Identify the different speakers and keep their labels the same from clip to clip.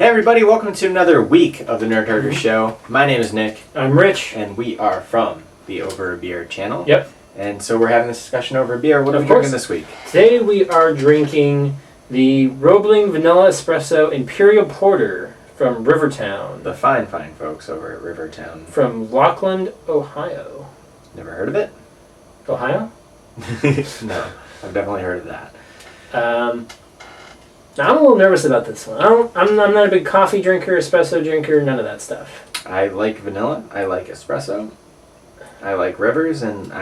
Speaker 1: Hey everybody, welcome to another week of the Nerd Herder Show. My name is Nick.
Speaker 2: I'm Rich.
Speaker 1: And we are from the Over a Beer channel.
Speaker 2: Yep.
Speaker 1: And so we're having this discussion over a beer. What are we drinking this week?
Speaker 2: Today we are drinking the Roebling Vanilla Espresso Imperial Porter from Rivertown.
Speaker 1: The fine folks over at Rivertown.
Speaker 2: From Lockland, Ohio.
Speaker 1: Never heard of it?
Speaker 2: Ohio?
Speaker 1: No, I've definitely heard of that.
Speaker 2: Now, I'm a little nervous about this one. I'm not a big coffee drinker, espresso drinker, none of that stuff.
Speaker 1: I like vanilla. I like espresso. I like Rivers, and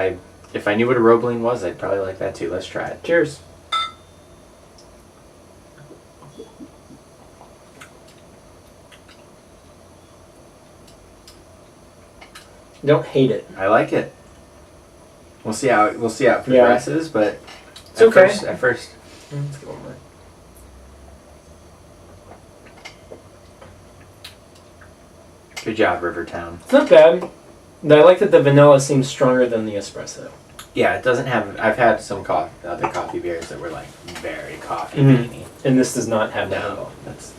Speaker 1: if I knew what a Roebling was, I'd probably like that too. Let's try it.
Speaker 2: Cheers. Don't hate it.
Speaker 1: I like it. We'll see how it progresses, but
Speaker 2: it's okay.
Speaker 1: At first,
Speaker 2: let's get one more.
Speaker 1: Good job, Rivertown.
Speaker 2: It's not bad. I like that the vanilla seems stronger than the espresso.
Speaker 1: Yeah, it doesn't have... I've had some other coffee beers that were like very coffee beany.
Speaker 2: And this does not have that at all.
Speaker 1: It's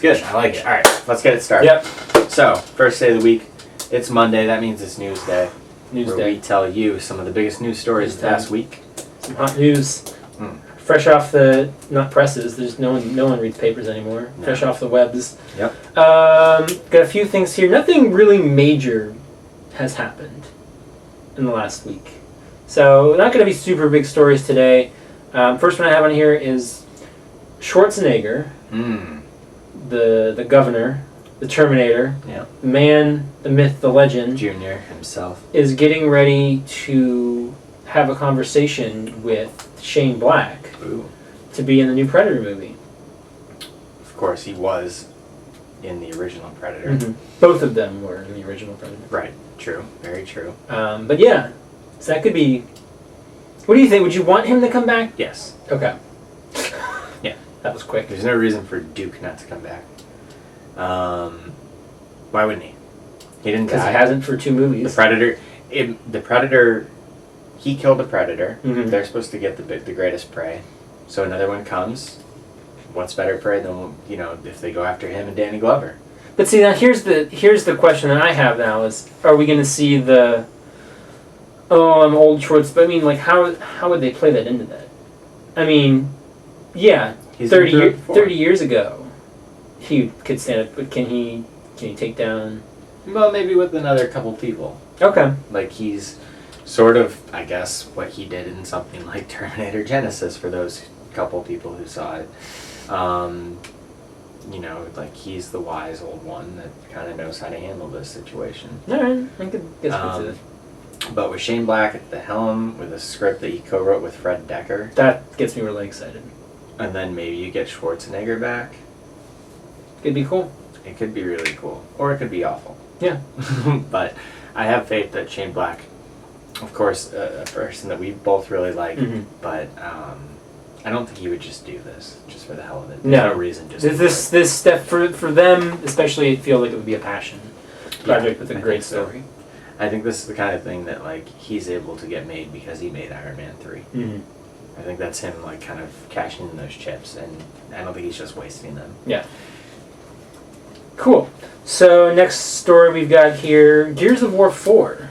Speaker 1: good. I like it. All right, let's get it started.
Speaker 2: Yep.
Speaker 1: So, first day of the week. It's Monday. That means it's News Day.
Speaker 2: Where
Speaker 1: we tell you some of the biggest news stories of the past week.
Speaker 2: Some hot news. Fresh off the, not presses, there's no one reads papers anymore. No. Fresh off the webs.
Speaker 1: Yep.
Speaker 2: Got a few things here. Nothing really major has happened in the last week. So not going to be super big stories today. First one I have on here is Schwarzenegger, the governor, the Terminator, the man, the myth, the legend.
Speaker 1: Junior himself.
Speaker 2: Is getting ready to have a conversation with Shane Black.
Speaker 1: Ooh.
Speaker 2: To be in the new Predator movie.
Speaker 1: Of course, he was in the original Predator.
Speaker 2: Mm-hmm. Both of them were in the original Predator.
Speaker 1: Right. True. Very true.
Speaker 2: But yeah, so that could be... What do you think? Would you want him to come back?
Speaker 1: Yes.
Speaker 2: Okay.
Speaker 1: Yeah.
Speaker 2: That was quick.
Speaker 1: There's no reason for Duke not to come back. Why wouldn't he? He didn't die.
Speaker 2: Because he hasn't for 2 movies.
Speaker 1: The Predator... He killed a Predator.
Speaker 2: Mm-hmm.
Speaker 1: They're supposed to get the greatest prey. So another one comes. What's better prey than, if they go after him and Danny Glover?
Speaker 2: But see, now here's the question that I have now is, are we going to see the... Oh, I'm old Schwartz... But I mean, like, how would they play that into that? I mean, yeah, 30 years ago, he could stand up, but can he take down...
Speaker 1: Well, maybe with another couple people.
Speaker 2: Okay.
Speaker 1: Like, he's... sort of, I guess, what he did in something like Terminator Genesis for those couple people who saw it. Like he's the wise old one that kind of knows how to handle this situation.
Speaker 2: Alright, I could guess with it.
Speaker 1: But with Shane Black at the helm, with a script that he co-wrote with Fred Decker.
Speaker 2: That gets me really excited.
Speaker 1: And then maybe you get Schwarzenegger back.
Speaker 2: Could be cool.
Speaker 1: It could be really cool. Or it could be awful.
Speaker 2: Yeah.
Speaker 1: But I have faith that Shane Black... Of course, a person that we both really like, but I don't think he would just do this just for the hell of it. There's no reason just.
Speaker 2: This step for them, especially, it feels like it would be a passion project with a great story.
Speaker 1: I think this is the kind of thing that he's able to get made because he made Iron Man 3. I think that's him kind of cashing in those chips, and I don't think he's just wasting them.
Speaker 2: Yeah. Cool. So next story we've got here: Gears of War 4.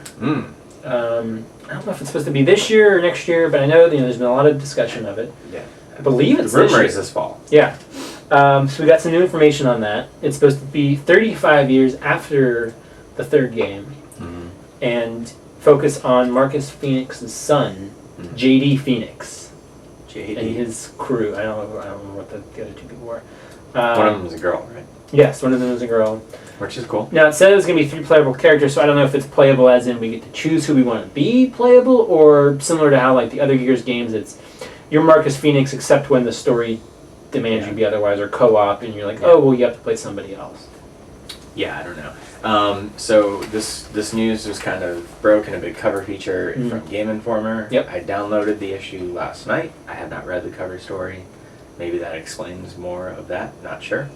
Speaker 2: I don't know if it's supposed to be this year or next year, but I know there's been a lot of discussion of it.
Speaker 1: Yeah.
Speaker 2: I believe it's
Speaker 1: the rumor is this fall.
Speaker 2: Yeah. So we got some new information on that. It's supposed to be 35 years after the third game, and focus on Marcus Phoenix's son, JD Phoenix, and his crew. I don't know what the other 2 people were.
Speaker 1: One of them was a girl, right?
Speaker 2: Yes, one of them was a girl.
Speaker 1: Which is cool.
Speaker 2: Now, it said it was going to be 3 playable characters, so I don't know if it's playable as in we get to choose who we want to be playable, or similar to how, the other Gears games, it's you're Marcus Phoenix except when the story demands you be otherwise, or co-op, and you're like, oh, well, you have to play somebody else.
Speaker 1: Yeah, I don't know. So this news was kind of broke in a big cover feature from Game Informer.
Speaker 2: Yep.
Speaker 1: I downloaded the issue last night. I have not read the cover story. Maybe that explains more of that. Not sure.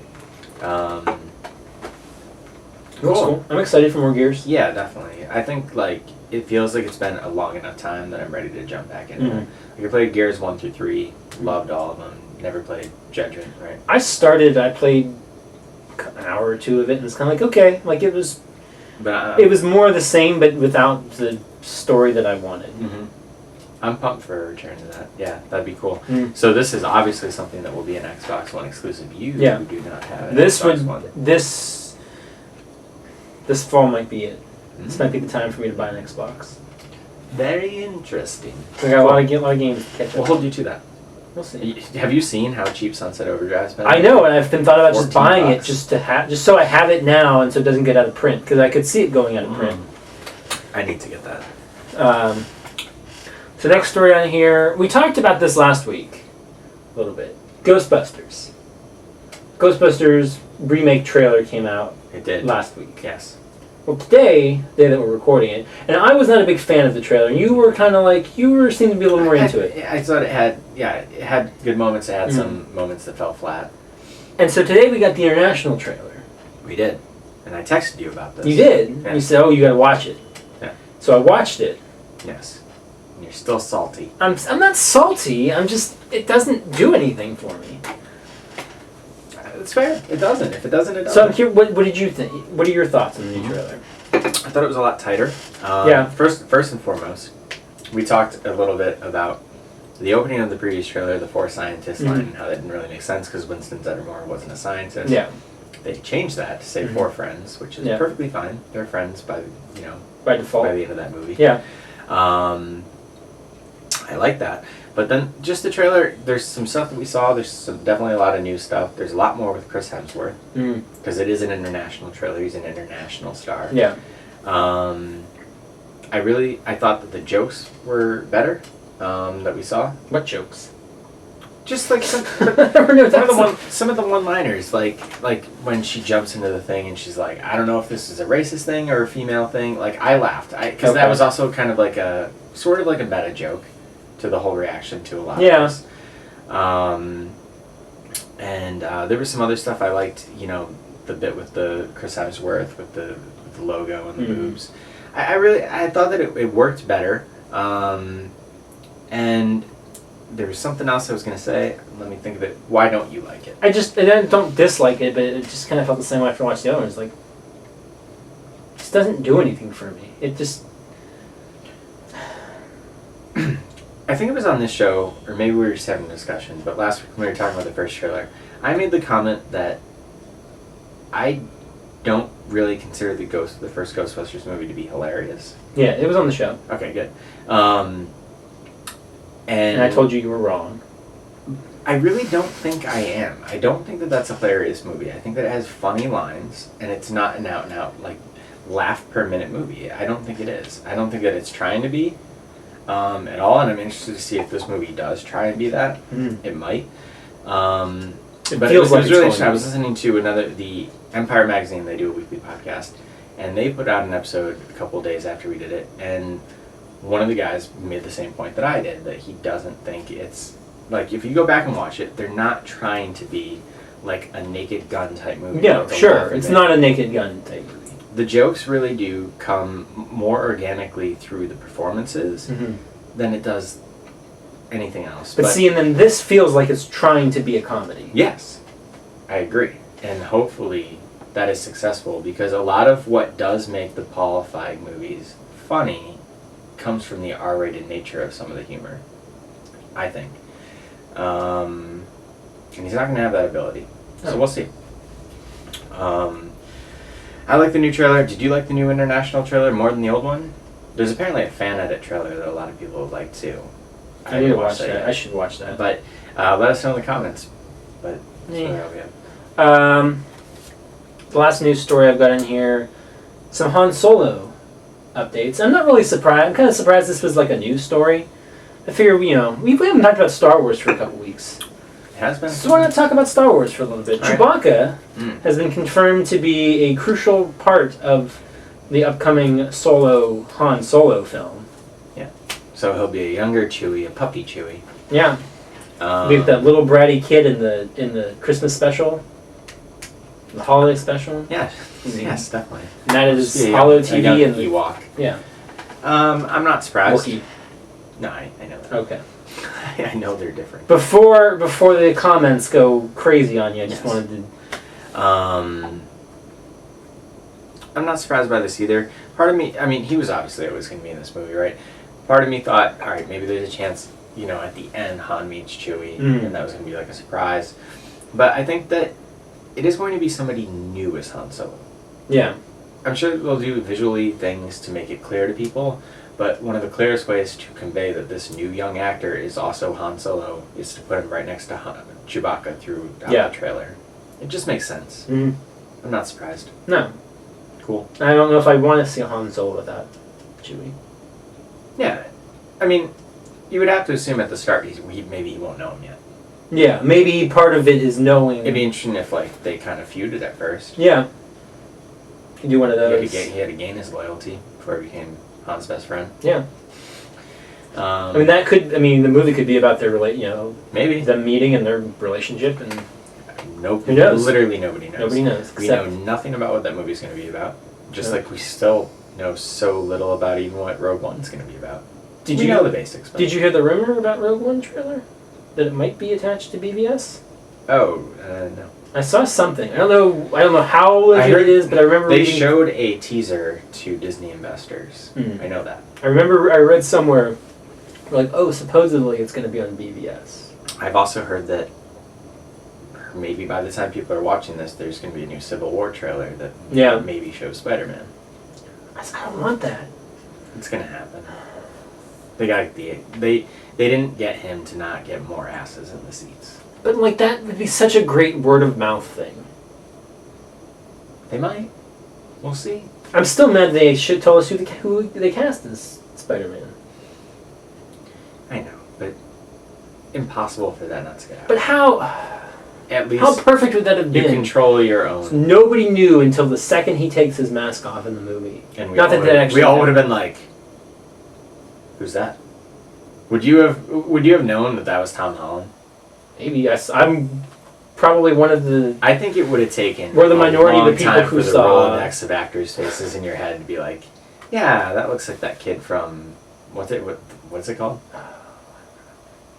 Speaker 2: Cool. I'm excited for more Gears.
Speaker 1: Yeah, definitely. I think it feels like it's been a long enough time that I'm ready to jump back into it. I played Gears 1 through 3, loved all of them. Never played Judgment, right?
Speaker 2: I played an hour or two of it, and it's kind of like, okay, like it was more the same, but without the story that I wanted.
Speaker 1: Mm-hmm. I'm pumped for a return to that. Yeah, that'd be cool.
Speaker 2: Mm.
Speaker 1: So this is obviously something that will be an Xbox One exclusive. You do not have an Xbox One.
Speaker 2: This fall might be it. This might be the time for me to buy an Xbox.
Speaker 1: Very interesting.
Speaker 2: We got a lot of games to catch up.
Speaker 1: We'll hold you to that.
Speaker 2: We'll see.
Speaker 1: Have you seen how cheap Sunset Overdrive's been?
Speaker 2: I know, and I've been thought about just buying
Speaker 1: $14.
Speaker 2: it just so I have it now, and so it doesn't get out of print, because I could see it going out of print.
Speaker 1: I need to get that.
Speaker 2: So next story on here, we talked about this last week, a little bit. Ghostbusters. Ghostbusters remake trailer came out.
Speaker 1: It did
Speaker 2: last week.
Speaker 1: Yes.
Speaker 2: Well, today, the day that we're recording it, and I was not a big fan of the trailer, and you were kind of like, seemed to be a little more into it.
Speaker 1: I thought it had good moments, it had some moments that fell flat.
Speaker 2: And so today we got the international trailer.
Speaker 1: We did. And I texted you about this.
Speaker 2: You did?
Speaker 1: Yeah.
Speaker 2: You said, you gotta watch it.
Speaker 1: Yeah.
Speaker 2: So I watched it.
Speaker 1: Yes. And you're still salty.
Speaker 2: I'm not salty, it doesn't do anything for me.
Speaker 1: It's fair. It doesn't. If it doesn't, it doesn't.
Speaker 2: So I'm curious, what did you think? What are your thoughts on the new trailer?
Speaker 1: I thought it was a lot tighter.
Speaker 2: Yeah.
Speaker 1: First and foremost, we talked a little bit about the opening of the previous trailer, the 4 scientists line, and how that didn't really make sense because Winston Zeddemore wasn't a scientist.
Speaker 2: Yeah.
Speaker 1: They changed that to say 4 friends, which is perfectly fine. They're friends by
Speaker 2: default
Speaker 1: by the end of that movie.
Speaker 2: Yeah.
Speaker 1: I like that. But then just the trailer, there's some stuff that we saw. There's definitely a lot of new stuff. There's a lot more with Chris Hemsworth because it is an international trailer. He's an international star.
Speaker 2: Yeah.
Speaker 1: I thought that the jokes were better that we saw.
Speaker 2: What jokes?
Speaker 1: Just like some of the one-liners, like when she jumps into the thing and she's like, I don't know if this is a racist thing or a female thing. Like I laughed because that was also kind of like a sort of like a meta joke to the whole reaction to a lot of this. And there was some other stuff I liked. The bit with the Chris Hemsworth with the logo and the boobs. I thought that it worked better. And there was something else I was going to say. Let me think of it. Why don't you like it?
Speaker 2: I don't dislike it, but it just kind of felt the same way after watching the other ones. Like, it just doesn't do anything for me. It just...
Speaker 1: I think it was on this show, or maybe we were just having a discussion, but last week when we were talking about the first trailer, I made the comment that I don't really consider the first Ghostbusters movie to be hilarious.
Speaker 2: Yeah, it was on the show.
Speaker 1: Okay, good.
Speaker 2: And I told you were wrong.
Speaker 1: I really don't think I am. I don't think that that's a hilarious movie. I think that it has funny lines, and it's not an out-and-out, like, laugh-per-minute movie. I don't think it is. I don't think that it's trying to be at all, and I'm interested to see if this movie does try and be that. It might. But it was really interesting. I was listening to the Empire Magazine. They do a weekly podcast, and they put out an episode a couple of days after we did it, and one of the guys made the same point that I did, that he doesn't think it's... Like, if you go back and watch it, they're not trying to be, like, a Naked Gun type movie.
Speaker 2: Yeah, sure. It's not a Naked Gun type movie.
Speaker 1: The jokes really do come more organically through the performances than it does anything else.
Speaker 2: But see, and then this feels like it's trying to be a comedy.
Speaker 1: Yes, I agree. And hopefully that is successful, because a lot of what does make the Paul Feig movies funny comes from the R-rated nature of some of the humor, I think. And he's not going to have that ability. So we'll see. I like the new trailer. Did you like the new international trailer more than the old one? There's apparently a fan edit trailer that a lot of people would like too.
Speaker 2: I need to watch that. Yet. I should watch that.
Speaker 1: But let us know in the comments. But
Speaker 2: the last news story I've got in here, some Han Solo updates. I'm not really surprised. I'm kind of surprised this was like a news story. I figure, we haven't talked about Star Wars for a couple weeks.
Speaker 1: It has been.
Speaker 2: So why not talk about Star Wars for a little bit? Chewbacca has been confirmed to be a crucial part of the upcoming Han Solo film.
Speaker 1: Yeah. So he'll be a younger Chewie, a puppy Chewie.
Speaker 2: Yeah. Be that little bratty kid in the Christmas special, the holiday special.
Speaker 1: Yeah. Yes, definitely.
Speaker 2: And that is Holo TV and
Speaker 1: Ewok.
Speaker 2: Yeah.
Speaker 1: I'm not surprised.
Speaker 2: Wookiee.
Speaker 1: No, I know that.
Speaker 2: Okay.
Speaker 1: I know they're different.
Speaker 2: Before the comments go crazy on you, I just wanted to...
Speaker 1: I'm not surprised by this either. Part of me, I mean, he was obviously always going to be in this movie, right? Part of me thought, all right, maybe there's a chance, at the end Han meets Chewie, and that was going to be like a surprise. But I think that it is going to be somebody new as Han Solo.
Speaker 2: Yeah.
Speaker 1: I'm sure they'll do visually things to make it clear to people, but one of the clearest ways to convey that this new young actor is also Han Solo is to put him right next to Chewbacca throughout the trailer. It just makes sense.
Speaker 2: Mm-hmm.
Speaker 1: I'm not surprised.
Speaker 2: No.
Speaker 1: Cool.
Speaker 2: I don't know if I want to see Han Solo without Chewie.
Speaker 1: Yeah. I mean, you would have to assume at the start maybe he won't know him yet.
Speaker 2: Yeah, maybe part of it is knowing.
Speaker 1: It'd be interesting if they kind of feuded at first.
Speaker 2: Yeah. You do one of those.
Speaker 1: He had to gain his loyalty before he became Han's best friend.
Speaker 2: Yeah. The movie could be about their
Speaker 1: maybe
Speaker 2: them meeting and their relationship, and
Speaker 1: who knows? Literally nobody knows.
Speaker 2: Nobody knows.
Speaker 1: We know nothing about what that movie's going to be about. Just like we still know so little about even what Rogue One's going to be about.
Speaker 2: Did you
Speaker 1: know the basics?
Speaker 2: Did you hear the rumor about Rogue One trailer that it might be attached to BVS?
Speaker 1: Oh, no.
Speaker 2: I saw something. I don't know how legit it is, but I remember
Speaker 1: they showed a teaser to Disney investors. I know that.
Speaker 2: I remember I read somewhere like, supposedly it's going to be on BVS. I've
Speaker 1: also heard that maybe by the time people are watching this, there's going to be a new Civil War trailer that maybe shows Spider-Man.
Speaker 2: I don't want that.
Speaker 1: It's going to happen. They didn't get him to not get more asses in the seats.
Speaker 2: But that would be such a great word of mouth thing.
Speaker 1: They might. We'll see.
Speaker 2: I'm still mad they should tell us who they cast as Spider-Man.
Speaker 1: I know, but impossible for that not to get out.
Speaker 2: But how?
Speaker 1: At least
Speaker 2: how perfect would that have been?
Speaker 1: You control your own.
Speaker 2: So nobody knew until the second he takes his mask off in the movie.
Speaker 1: And we all would have been like, "Who's that?" Would you have known that was Tom Holland?
Speaker 2: Maybe. Yes. I'm probably one of the...
Speaker 1: I think it would have taken
Speaker 2: we're the minority of the people who
Speaker 1: for the Rolodex of actors' faces in your head to be like, yeah, that looks like that kid from... What's it called?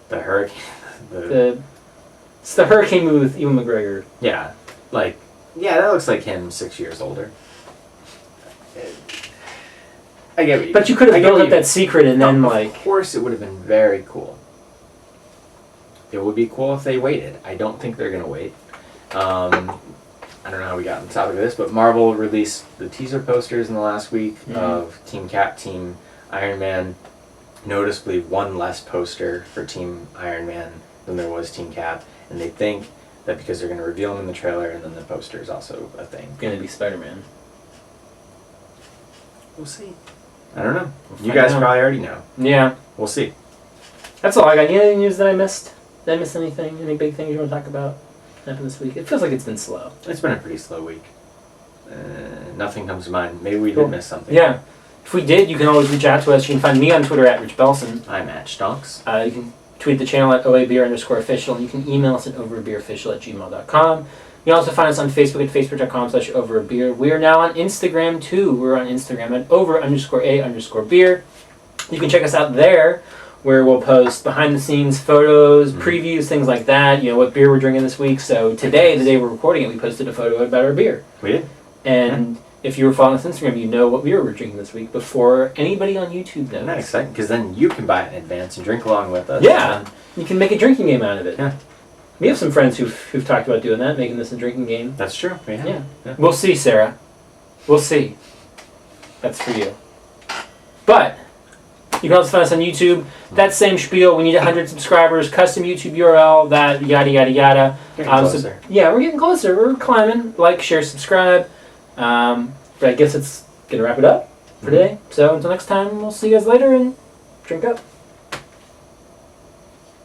Speaker 1: The Hurricane... It's the Hurricane movie with Ewan McGregor. Yeah. That looks like him 6 years older. I get what you... But you could have built up that secret and then Of course it would have been very cool. It would be cool if they waited. I don't think they're going to wait. I don't know how we got on the topic of this, but Marvel released the teaser posters in the last week of Team Cap, Team Iron Man. Noticeably one less poster for Team Iron Man than there was Team Cap. And they think that because they're going to reveal them in the trailer and then the poster is also a thing. It's going to be Spider-Man. We'll see. I don't know. You guys probably already know. Yeah. We'll see. That's all I got. Any news that I missed? Did I miss anything? Any big things you want to talk about happened this week? It feels like it's been slow. It's been a pretty slow week. Nothing comes to mind. Maybe we did miss something. Yeah. If we did, you can always reach out to us. You can find me on Twitter at Rich Belson. I'm at Stonks. You can tweet the channel at OABeer_official. And you can email us at overbeerofficial@gmail.com. You can also find us on Facebook at facebook.com/overbeer. We are now on Instagram too. We're on Instagram at over_a_beer. You can check us out there, where we'll post behind-the-scenes photos, previews, things like that. What beer we're drinking this week. So today, the day we're recording it, we posted a photo about our beer. We did. And if you were following us on Instagram, you know what beer we're drinking this week before anybody on YouTube knows. Isn't that exciting? Because then you can buy it in advance and drink along with us. Yeah. You can make a drinking game out of it. Yeah. We have some friends who've talked about doing that, making this a drinking game. That's true. Yeah. We'll see, Sarah. We'll see. That's for you. But you can also find us on YouTube. That same spiel. We need 100 subscribers. Custom YouTube URL. That yada yada yada. Getting closer. We're getting closer. We're climbing. Like, share, subscribe. But I guess it's gonna wrap it up for today. So until next time, we'll see you guys later and drink up.